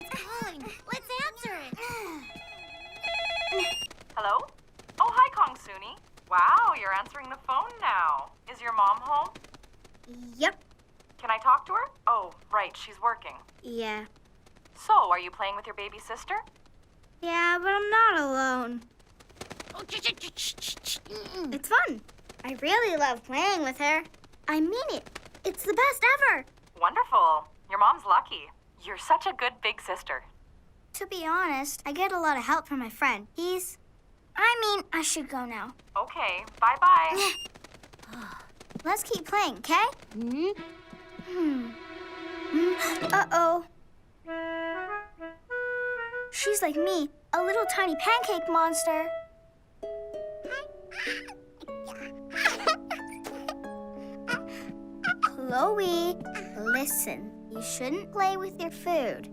Calling. Let's answer it. Hello? Oh, hi, Kongsuni. Wow, you're answering the phone now. Is your mom home? Yep. Can I talk to her? Oh, right, she's working. Yeah. So, are you playing with your baby sister? Yeah, but I'm not alone. It's fun. I really love playing with her. I mean it. It's the best ever. Wonderful. Your mom's lucky. You're such a good big sister. To be honest, I get a lot of help from my friend. I should go now. Okay, bye-bye. Let's keep playing, okay? Uh-oh. She's like me, a little tiny pancake monster. Chloe, listen. You shouldn't play with your food.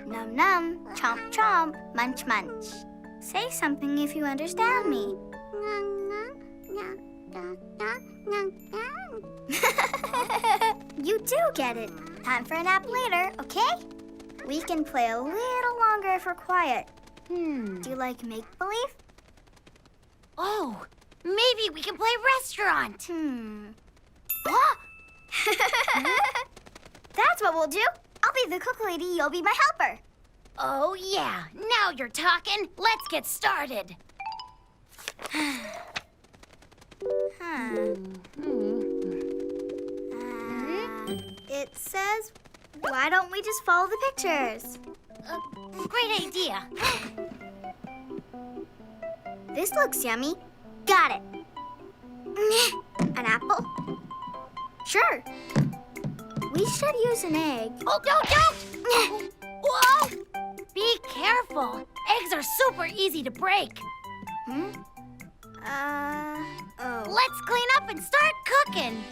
Num num, chomp chomp, munch munch. Say something if you understand me. You do get it. Time for a nap later, okay? We can play a little longer if we're quiet. Do you like make-believe? Oh, maybe we can play restaurant. That's what we'll do. I'll be the cook lady, you'll be my helper. Oh, yeah. Now you're talking. Let's get started. It says, why don't we just follow the pictures? Great idea. This looks yummy. Got it. An apple? Sure. We should use an egg. Oh, don't! Whoa! Be careful. Eggs are super easy to break. Let's clean up and start cooking.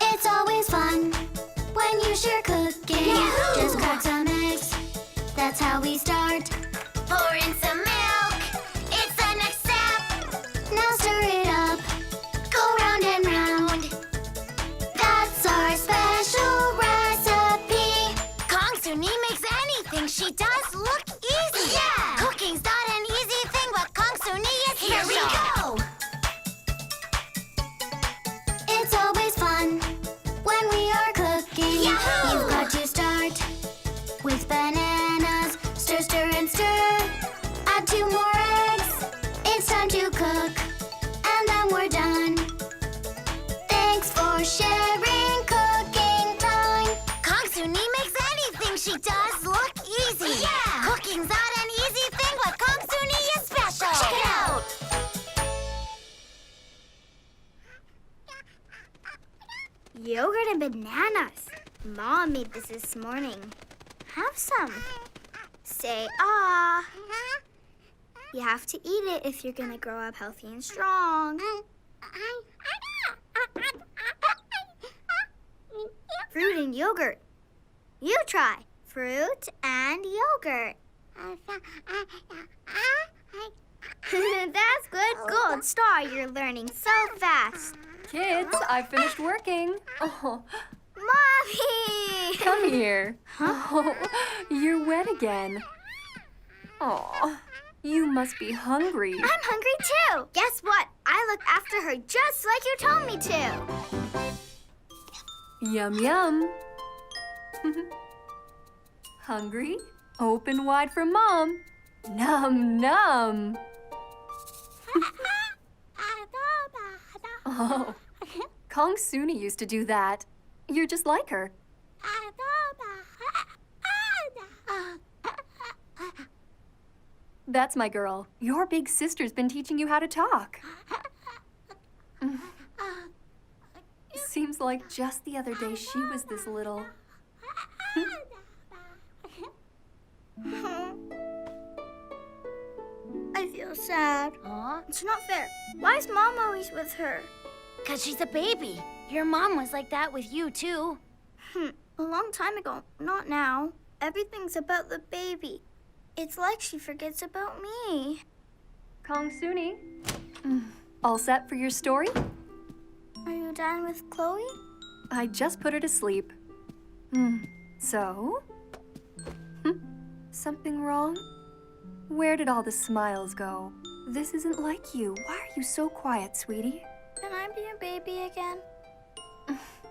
It's always fun when you share cooking. Yahoo! Just crack some eggs. That's how we start. Pour in some milk. It's the next step. Now stir it up. Go round and round. That's our special recipe. Kongsuni makes anything she does look easy. Yeah! Cooking's not an easy thing, but Kongsuni is Here we special. go. It's always fun when we are cooking. Yahoo! You've got to start with bananas. Stir, stir, and stir. Add 2 more eggs. It's time to cook, and then we're done. Thanks for sharing cooking time. Kongsuni makes anything she does look easy. Yeah! Cooking's not an easy thing, but Kongsuni is special. Check it out. Yogurt and bananas. Mom made this morning. Have some. Say ah. You have to eat it if you're gonna grow up healthy and strong. Fruit and yogurt. You try. Fruit and yogurt. That's good. Gold star. You're learning so fast. Kids, I finished working. Oh, Mommy! come here. Oh, you're wet again. Oh, you must be hungry. I'm hungry too. Guess what? I look after her just like you told me to. Yum, yum. Hungry? Open wide for Mom. Num, num. Oh, Kongsuni used to do that. You're just like her. That's my girl. Your big sister's been teaching you how to talk. Seems like just the other day she was this little. I feel sad. Aw, It's not fair. Why is Mom always with her? 'cause she's a baby. Your mom was like that with you, too. A long time ago. Not now. Everything's about the baby. It's like she forgets about me. Kongsuni. All set for your story? Are you done with Chloe? I just put her to sleep. So? Something wrong? Where did all the smiles go? This isn't like you. Why are you so quiet, sweetie? Can I be a baby again?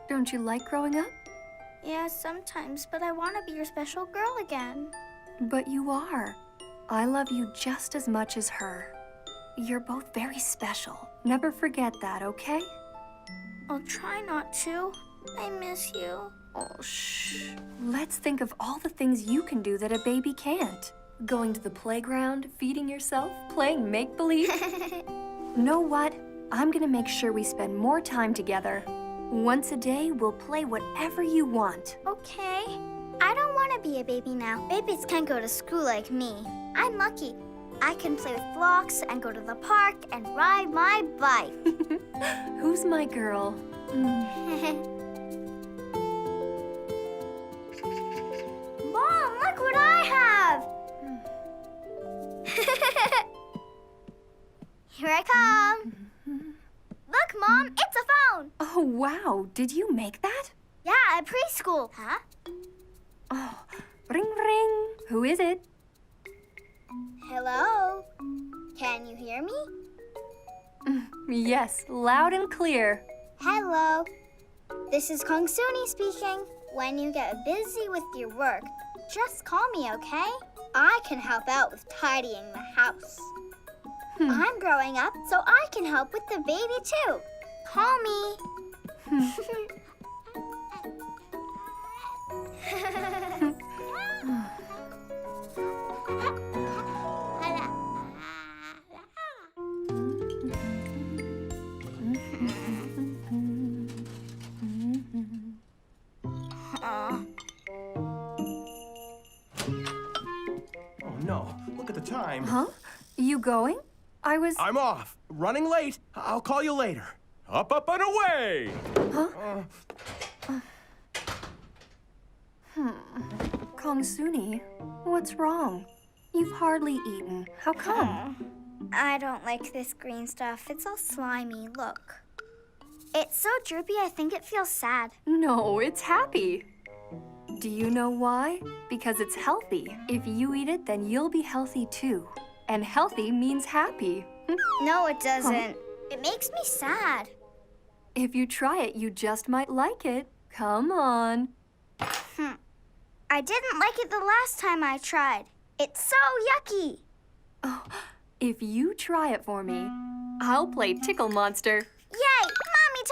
Don't you like growing up? Yeah, sometimes, but I want to be your special girl again. But you are. I love you just as much as her. You're both very special. Never forget that, okay? I'll try not to. I miss you. Oh, shh. Let's think of all the things you can do that a baby can't. Going to the playground, feeding yourself, playing make-believe. Know what? I'm gonna make sure we spend more time together. Once a day, we'll play whatever you want. Okay. I don't want to be a baby now. Babies can't go to school like me. I'm lucky. I can play with blocks and go to the park and ride my bike. Who's my girl? Mom, look what I have! Here I come. Look, Mom, it's a phone. Oh, wow. Did you make that? Yeah, at preschool. Huh? Oh, ring, ring. Who is it? Hello? Can you hear me? Yes, loud and clear. Hello. This is Kongsuni speaking. When you get busy with your work, just call me, okay? I can help out with tidying the house. I'm growing up, so I can help with the baby too. Call me. Oh no, look at the time. Huh? You going? I'm off. Running late. I'll call you later. Up, up, and away! Kongsuni, what's wrong? You've hardly eaten. How come? I don't like this green stuff. It's all slimy. Look. It's so droopy, I think it feels sad. No, it's happy. Do you know why? Because it's healthy. If you eat it, then you'll be healthy too. And healthy means happy. No, it doesn't. It makes me sad. If you try it, you just might like it. Come on. I didn't like it the last time I tried. It's so yucky. Oh, if you try it for me, I'll play Tickle Monster. Yay! Mommy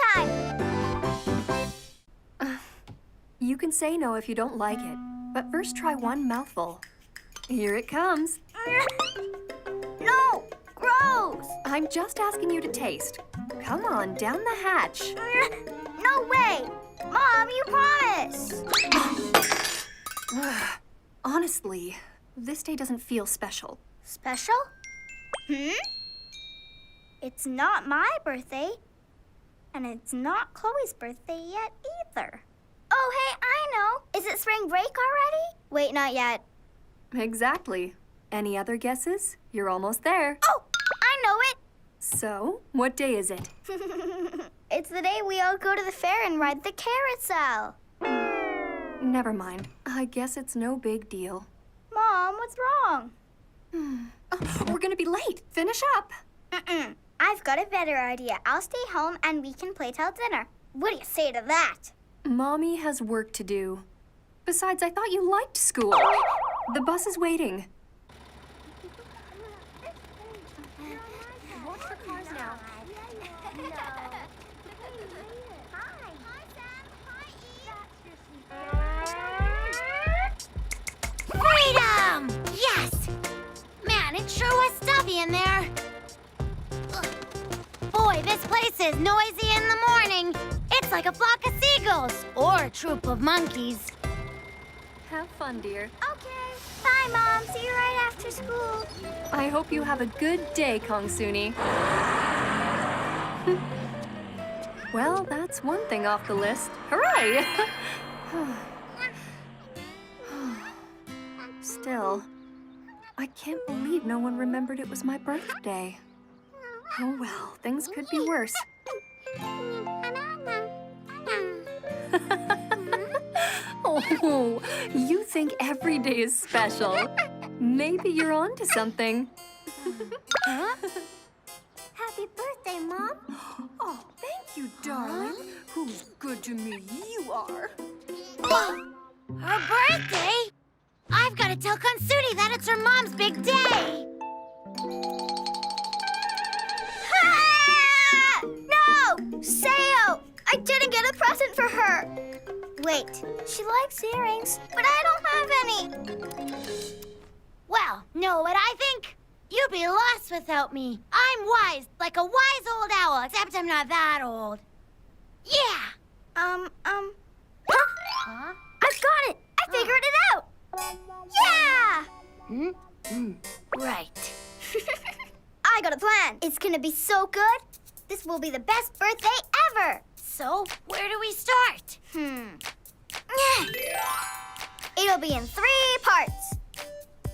time! You can say no if you don't like it, but first try one mouthful. Here it comes. No! Gross! I'm just asking you to taste. Come on, down the hatch. No way! Mom, you promised! Honestly, this day doesn't feel special. Special? It's not my birthday. And it's not Chloe's birthday yet either. Oh, hey, I know. Is it spring break already? Wait, not yet. Exactly. Any other guesses? You're almost there. Oh, I know it. So, what day is it? It's the day we all go to the fair and ride the carousel. Never mind. I guess it's no big deal. Mom, what's wrong? Oh, we're gonna be late. Finish up. I've got a better idea. I'll stay home and we can play till dinner. What do you say to that? Mommy has work to do. Besides, I thought you liked school. The bus is waiting. Watch for cars now. Freedom! Yes! Man, it sure was stuffy in there. Ugh. Boy, this place is noisy in the morning. It's like a flock of seagulls or a troop of monkeys. Have fun, dear. Okay. Bye, Mom. See you right after school. I hope you have a good day, Kongsuni. Well, that's one thing off the list. Hooray! Still, I can't believe no one remembered it was my birthday. Oh well, things could be worse. Oh, you think every day is special. Maybe you're on to something. Happy birthday, Mom. Oh, thank you, darling. Who's good to me? You are. Her birthday? I've got to tell Kongsuni that it's her mom's big day. Ah! No! Sayo! I didn't get a present for her. Wait, she likes earrings, but I don't have any. Well, know what I think? You'd be lost without me. I'm wise, like a wise old owl, except I'm not that old. Yeah! Huh? Huh? I've got it! I figured it out! Yeah! Right. I got a plan. It's gonna be so good. This will be the best birthday ever. So, where do we start? It'll be in 3 parts.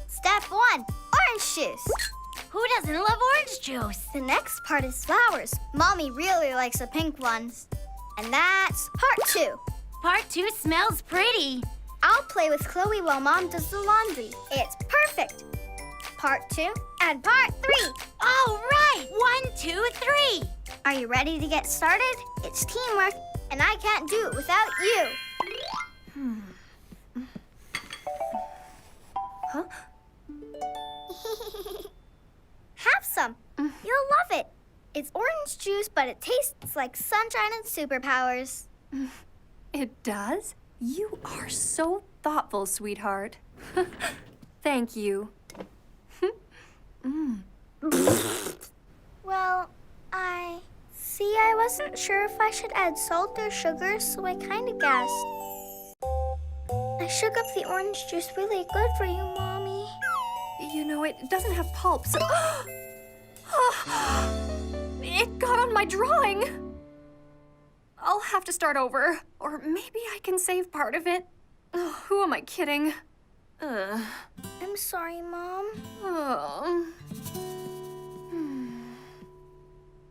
Step 1, orange juice. Who doesn't love orange juice? The next part is flowers. Mommy really likes the pink ones. And that's part 2. Part 2 smells pretty. I'll play with Chloe while Mom does the laundry. It's perfect. Part 2 and part 3. All right, 1, 2, 3. Are you ready to get started? It's teamwork, and I can't do it without you. Huh? Have some. You'll love it. It's orange juice, but it tastes like sunshine and superpowers. It does? You are so thoughtful, sweetheart. Thank you. Well, I wasn't sure if I should add salt or sugar, so I kind of guessed. I shook up the orange juice really good for you, Mommy. You know, it doesn't have pulp, so... It got on my drawing! I'll have to start over. Or maybe I can save part of it. Oh, who am I kidding? I'm sorry, Mom. Oh.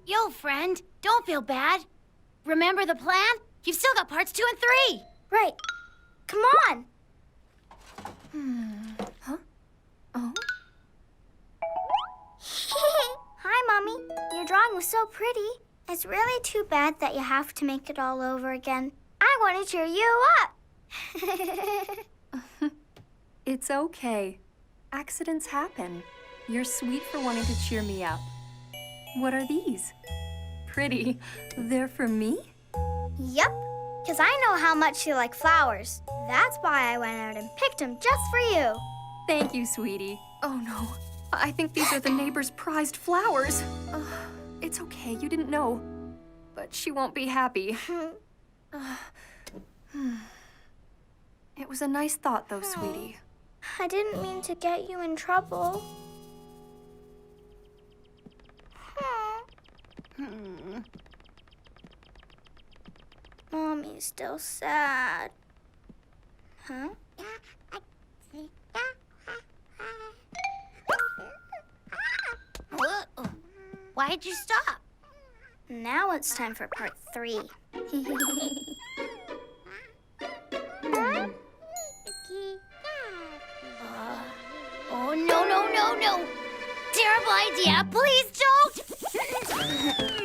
Yo, friend, don't feel bad. Remember the plan? You've still got parts 2 and 3. Right. Come on. Huh? Oh? Hi, Mommy. Your drawing was so pretty. It's really too bad that you have to make it all over again. I want to cheer you up. It's okay. Accidents happen. You're sweet for wanting to cheer me up. What are these? Pretty. They're for me? Yep, because I know how much you like flowers. That's why I went out and picked them just for you. Thank you, sweetie. Oh, no. I think these are the neighbor's prized flowers. It's okay, you didn't know. But she won't be happy. It was a nice thought, though, sweetie. I didn't mean to get you in trouble. Mommy's still sad. Huh? Why'd you stop? Now it's time for part 3. Oh, no, no, no, no. Terrible idea. Please don't.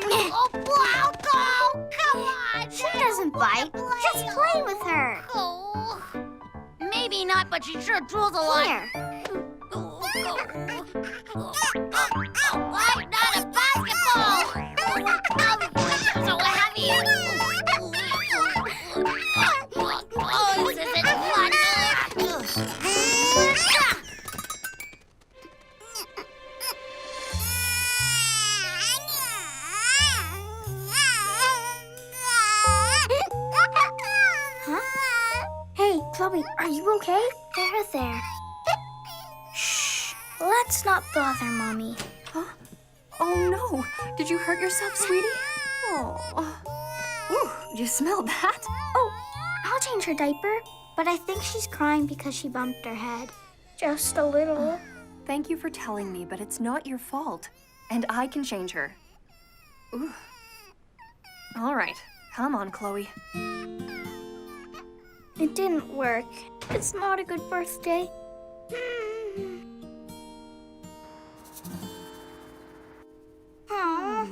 Oh, wow, go. Come on. She doesn't bite. Just play with her. Oh, maybe not, but she sure drools a lot. Here. Why not a basketball? So heavy. Oh, this isn't fun. Huh? Hey, Chloe, are you okay? There. Shh. Let's not bother Mommy. Huh? Oh, no. Did you hurt yourself, sweetie? Oh. Ooh, you smelled that? Oh, I'll change her diaper, but I think she's crying because she bumped her head. Just a little. Thank you for telling me, but it's not your fault. And I can change her. Ooh. All right. Come on, Chloe. It didn't work. It's not a good birthday. Aw,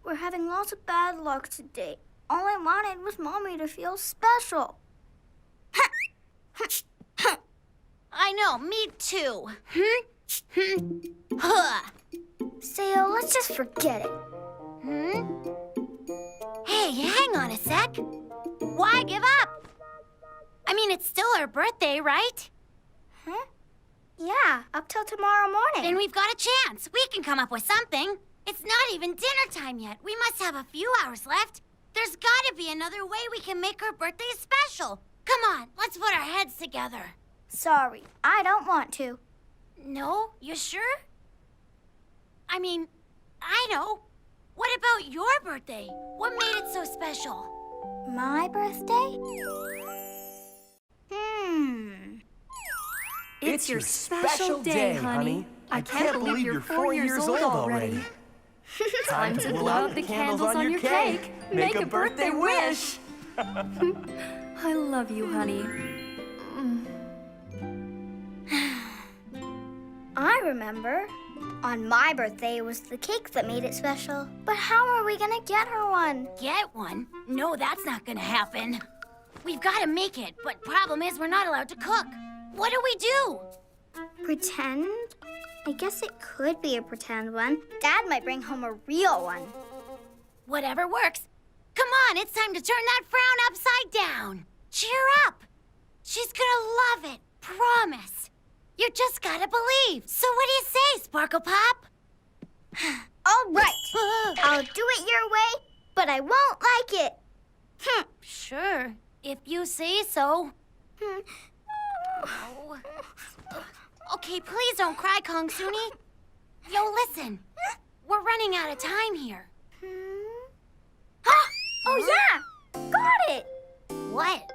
we're having lots of bad luck today. All I wanted was Mommy to feel special. I know, me too. Huh. Sayo, let's just forget it. Hey, hang on a sec. Why give up? I mean, it's still her birthday, right? Huh? Yeah, up till tomorrow morning. Then we've got a chance. We can come up with something. It's not even dinner time yet. We must have a few hours left. There's gotta be another way we can make her birthday special. Come on, let's put our heads together. Sorry, I don't want to. No? You sure? I mean, I know. What about your birthday? What made it so special? My birthday? It's your special day, honey. I can't believe you're 4 years old already. Time to blow out the candles on your cake. Make a birthday wish. I love you, honey. I remember. On my birthday, it was the cake that made it special. But how are we gonna get her one? Get one? No, that's not gonna happen. We've gotta make it, but problem is we're not allowed to cook. What do we do? Pretend? I guess it could be a pretend one. Dad might bring home a real one. Whatever works. Come on, it's time to turn that frown upside down. Cheer up. She's gonna love it, promise. You just gotta believe. So what do you say, Sparkle Pop? All right. I'll do it your way, but I won't like it. Sure, if you say so. Oh. Okay, please don't cry, Kongsuni. Yo, listen. We're running out of time here. Oh, yeah! Got it! What?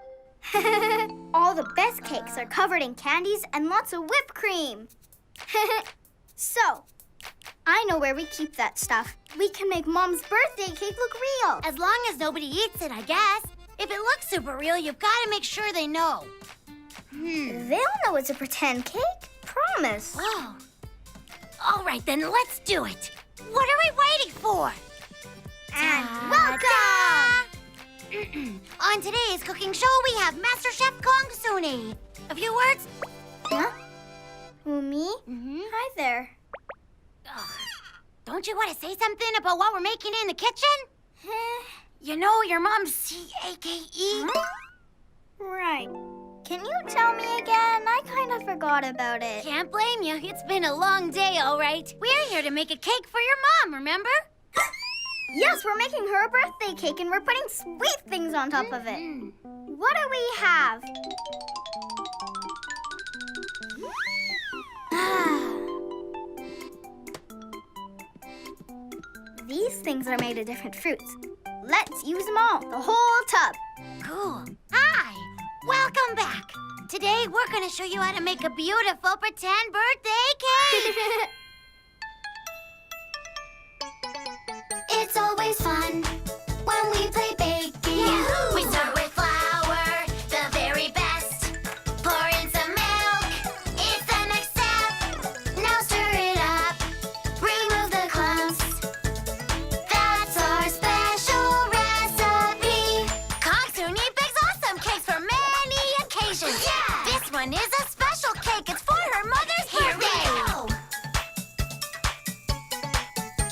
All the best cakes are covered in candies and lots of whipped cream. So, I know where we keep that stuff. We can make Mom's birthday cake look real. As long as nobody eats it, I guess. If it looks super real, you've got to make sure they know. They'll know it's a pretend cake. Promise. Oh. All right, then let's do it. What are we waiting for? And welcome! On today's cooking show, we have Master Chef Kongsuni. A few words? Huh? Who, me? Hi there. Ugh. Don't you want to say something about what we're making in the kitchen? You know your mom's C-A-K-E? Right. Can you tell me again? I kind of forgot about it. Can't blame you. It's been a long day, all right. We're here to make a cake for your mom, remember? Yes, we're making her a birthday cake and we're putting sweet things on top of it. What do we have? These things are made of different fruits. Let's use them all, the whole tub. Cool. Hi. Welcome back. Today, we're going to show you how to make a beautiful pretend birthday cake. It's always fun when we play baking. Yahoo! We start with flour, the very best. Pour in some milk, it's the next step. Now stir it up, remove the clumps. That's our special recipe. Kongsuni bakes awesome cakes for many occasions. Yeah! This one is a special cake. It's for her mother's Here we birthday. go!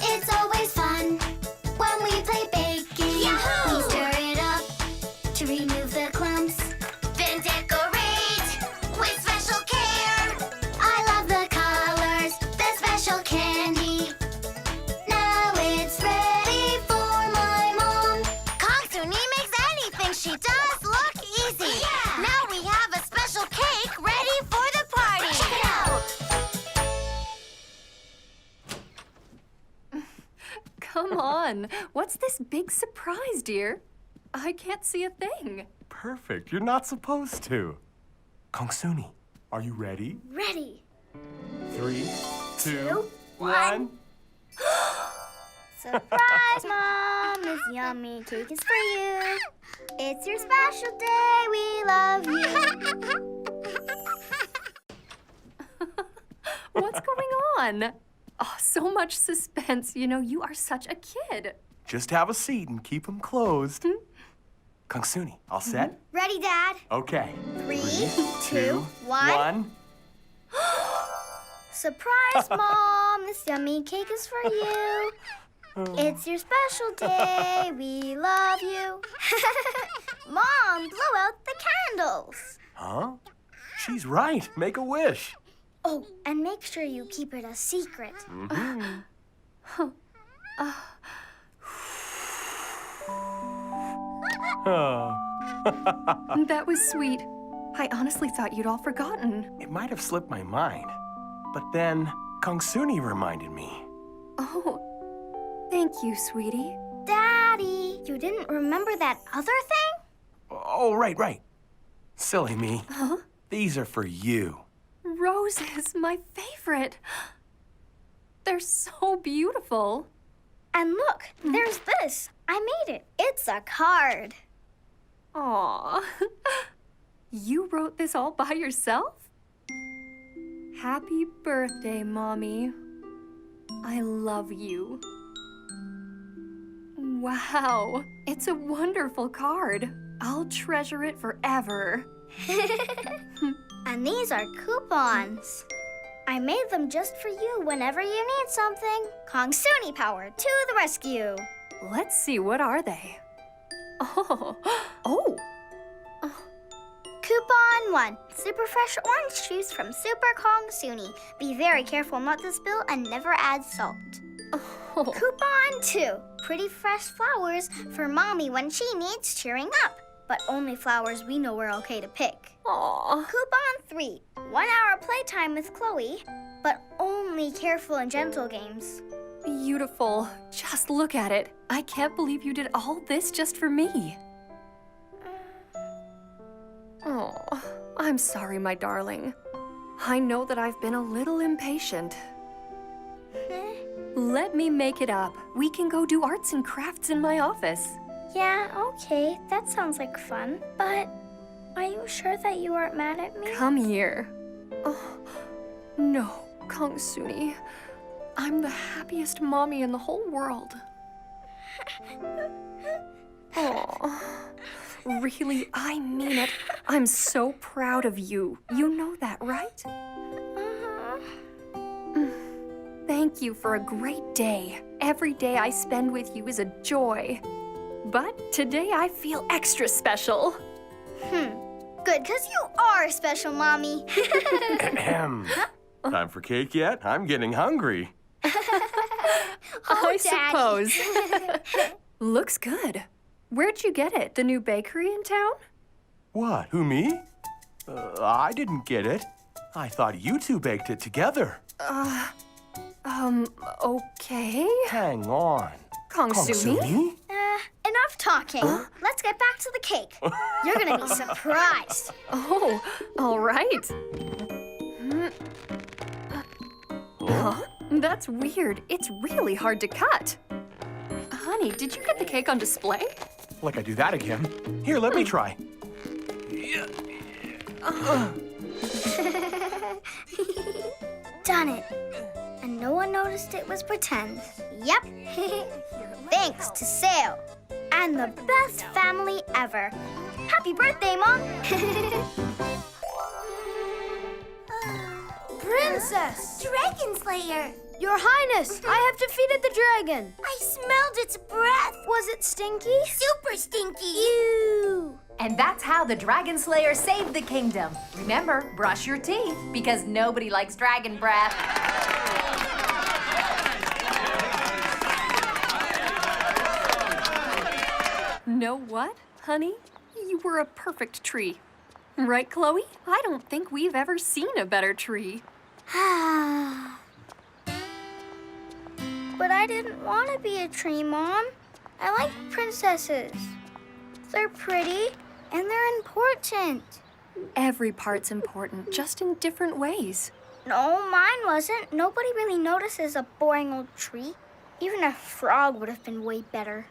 It's always fun when we play baking. Yahoo! We stir it up to remove the clumps. Then decorate with special care. I love the colors, the special candy. Now it's ready for my mom. Kongsuni makes anything she does look easy. Yeah! Now we have a special cake ready for the party. Check it out! Come on. What's this big surprise, dear? I can't see a thing. Perfect. You're not supposed to. Kongsuni, are you ready? Ready. 3, 2, 1. Surprise, Mom! This yummy cake is for you. It's your special day. We love you. on? Oh, so much suspense. You know, you are such a kid. Just have a seat and keep them closed. Kongsuni, all set? Ready, Dad? Okay. 3, 2, 1. 1. Surprise, Mom! This yummy cake is for you. It's your special day. We love you. Mom, blow out the candles. Huh? She's right. Make a wish. Oh, and make sure you keep it a secret. That was sweet. I honestly thought you'd all forgotten. It might have slipped my mind, but then Kongsuni reminded me. Oh, thank you, sweetie. Daddy, you didn't remember that other thing? Oh, right. Silly me. Huh? These are for you. Roses, my favorite. They're so beautiful. And look, there's this. I made it. It's a card. Aw. You wrote this all by yourself? Happy birthday, Mommy. I love you. Wow, it's a wonderful card. I'll treasure it forever. And these are coupons. I made them just for you whenever you need something. Kongsuni power to the rescue. Let's see, what are they? Oh. Coupon 1. Super fresh orange juice from Super Kongsuni. Be very careful not to spill and never add salt. Oh. Coupon 2. Pretty fresh flowers for Mommy when she needs cheering up. But only flowers we know are okay to pick. Aw. Coupon 3. 1 hour playtime with Chloe, but only careful and gentle games. Beautiful. Just look at it. I can't believe you did all this just for me. Oh, I'm sorry, my darling. I know that I've been a little impatient. Let me make it up. We can go do arts and crafts in my office. Yeah, okay, that sounds like fun. But are you sure that you aren't mad at me? Come here. Oh, no, Kongsuni. I'm the happiest mommy in the whole world. Oh, really, I mean it. I'm so proud of you. You know that, right? Thank you for a great day. Every day I spend with you is a joy. But today I feel extra special. Good, because you are special, Mommy. Time for cake yet? I'm getting hungry. I suppose. Looks good. Where'd you get it? The new bakery in town? What, who, me? I didn't get it. I thought you two baked it together. Okay. Hang on. Kongsuni? Enough talking. Let's get back to the cake. You're gonna be surprised. Oh, all right. Huh? That's weird. It's really hard to cut. Honey, did you get the cake on display? Like I do that again. Here, let me try. Done it. And no one noticed it was pretend. Yep. Thanks to Sale. And the best family ever. Happy birthday, Mom. Princess! Dragon Slayer! Your Highness, I have defeated the dragon. I smelled its breath! Was it stinky? Super stinky! Ew. And that's how the Dragon Slayer saved the kingdom. Remember, brush your teeth, because nobody likes dragon breath. Know what, honey? You were a perfect tree. Right, Chloe? I don't think we've ever seen a better tree. But I didn't want to be a tree, Mom. I like princesses. They're pretty and they're important. Every part's important, just in different ways. No, mine wasn't. Nobody really notices a boring old tree. Even a frog would have been way better.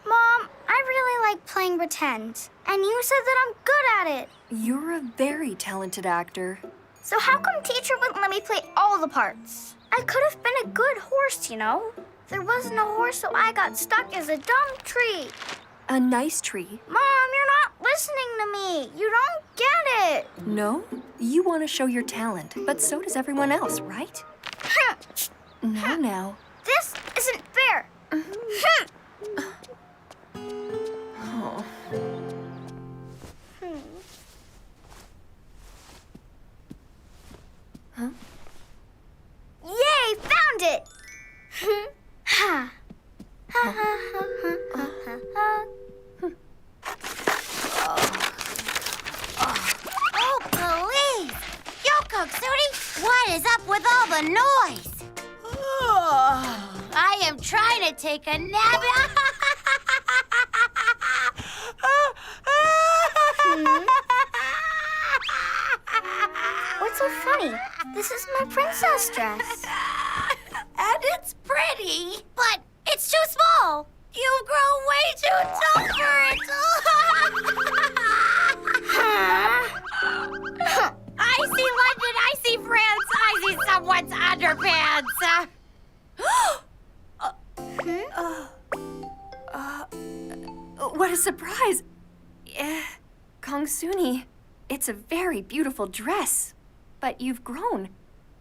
Mom, I really like playing pretend. And you said that I'm good at it. You're a very talented actor. So how come teacher wouldn't let me play all the parts? I could have been a good horse, you know. There wasn't a horse, so I got stuck as a dumb tree. A nice tree. Mom, you're not listening to me. You don't get it. No? You want to show your talent, but so does everyone else, right? Now. This isn't fair. Oh. Huh? Yay, found it. Oh, please! Yo, Kongsuni, what is up with all the noise? Oh, I am trying to take a nap. What's so funny? This is my princess dress. And it's pretty, but it's too small. You've grown way too tall for it. I see London, I see France, I see someone's underpants. What a surprise! Kongsuni, it's a very beautiful dress, but you've grown.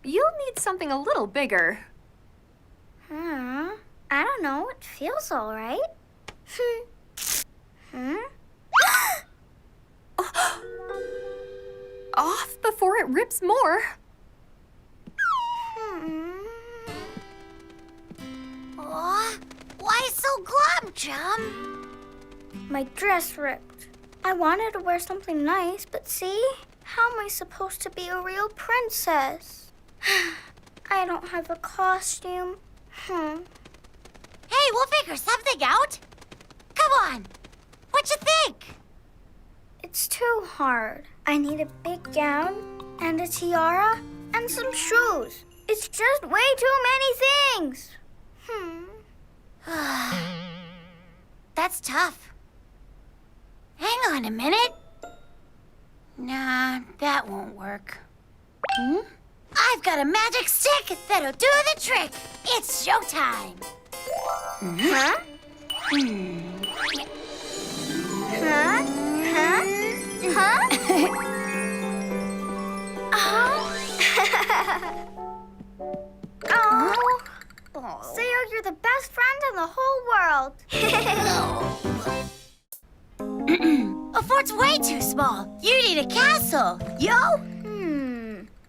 You'll need something a little bigger. I don't know. It feels all right. Off before it rips more. Aw, why so glum, chum? My dress ripped. I wanted to wear something nice, but see? How am I supposed to be a real princess? I don't have a costume. Hey, we'll figure something out. Come on, what you think? It's too hard. I need a big gown and a tiara and some shoes. It's just way too many things. That's tough. Hang on a minute. Nah, that won't work. I've got a magic stick that'll do the trick. It's showtime. Huh? Oh, Sayo, you're the best friend in the whole world. A fort's way too small. You need a castle. Yo?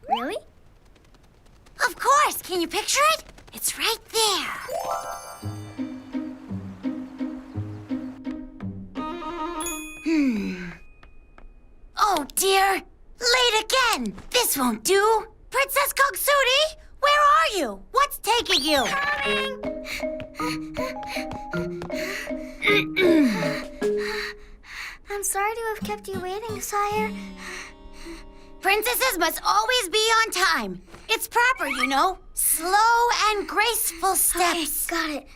Really? Of course. Can you picture it? It's right there. Oh, dear. Late again. This won't do. Princess Kongsuni, where are you? What's taking you? I'm sorry to have kept you waiting, sire. Princesses must always be on time. It's proper, you know. Slow and graceful steps. Got it.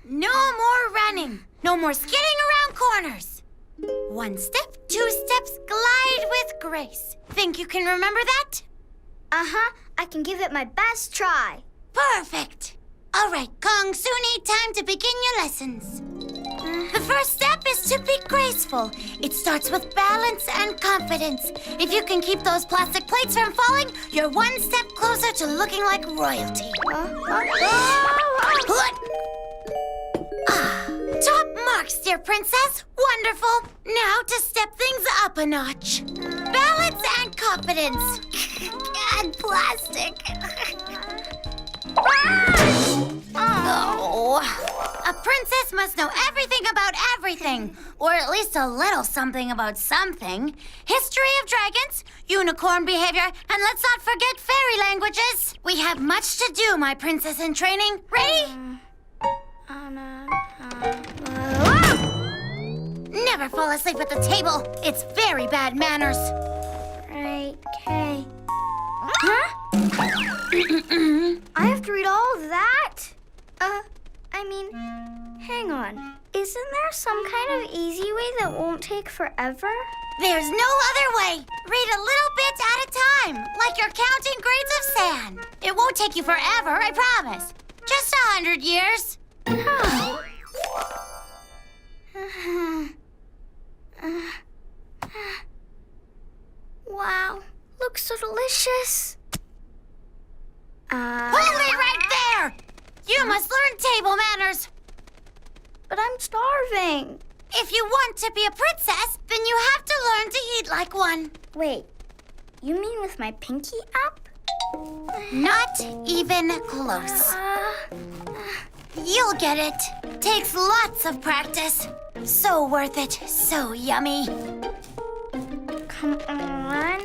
No more running. No more skidding around corners. One step, two steps, glide with grace. Think you can remember that? Uh-huh. I can give it my best try. Perfect. All right, Kongsuni, time to begin your lessons. The first step is to be graceful. It starts with balance and confidence. If you can keep those plastic plates from falling, you're one step closer to looking like royalty. Top marks, dear princess. Wonderful. Now to step things up a notch. Balance and confidence. And plastic. Oh. A princess must know everything about everything, or at least a little something about something. History of dragons, unicorn behavior, and let's not forget fairy languages. We have much to do, my princess in training. Ready? Never fall asleep at the table. It's very bad manners. Right, okay. Huh? I have to read all of that? Hang on. Isn't there some kind of easy way that won't take forever? There's no other way. Read a little bit at a time, like you're counting grains of sand. It won't take you forever, I promise. Just 100 years. Wow, looks so delicious. Hold it right there! You must learn table manners. But I'm starving. If you want to be a princess, then you have to learn to eat like one. Wait, you mean with my pinky up? Not even close. You'll get it. Takes lots of practice. So worth it. So yummy. Come on.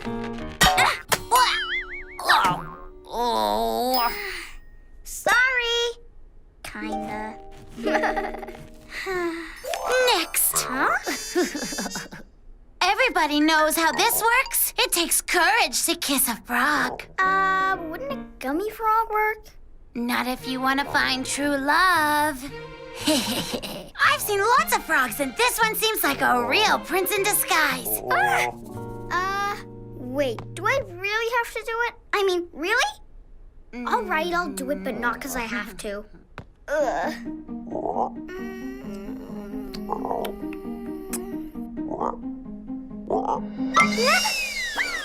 Oh. Sorry. Kinda. Next. Huh? Everybody knows how this works. It takes courage to kiss a frog. Wouldn't a gummy frog work? Not if you want to find true love. I've seen lots of frogs, and this one seems like a real prince in disguise. Wait, do I really have to do it? I mean, really? All right, I'll do it, but not because I have to. Ugh.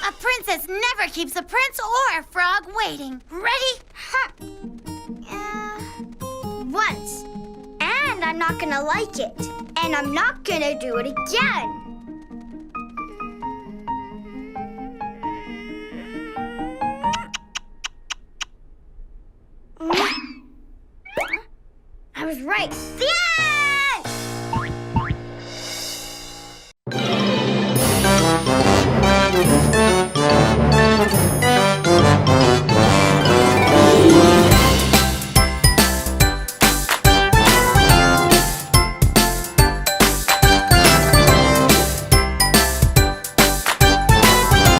A princess never keeps a prince or a frog waiting. Ready? Once. And I'm not gonna like it. And I'm not gonna do it again. I was right. Yeah!